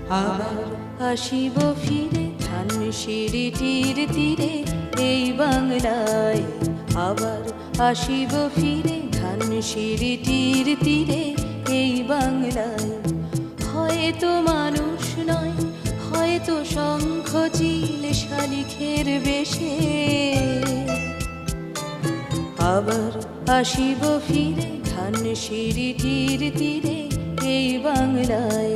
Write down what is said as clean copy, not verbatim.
আবার আসিব ফিরে ধানসিঁড়িটির তীরে এই বাংলায়। আবার আসিব ফিরে ধানসিঁড়িটির তীরে এই বাংলায়। হয়তো মানুষ নয়, হয়তো শঙ্খ চিল শালিখের বেশে। আবার আসিব ফিরে ধানসিঁড়িটির তীরে এই বাংলায়।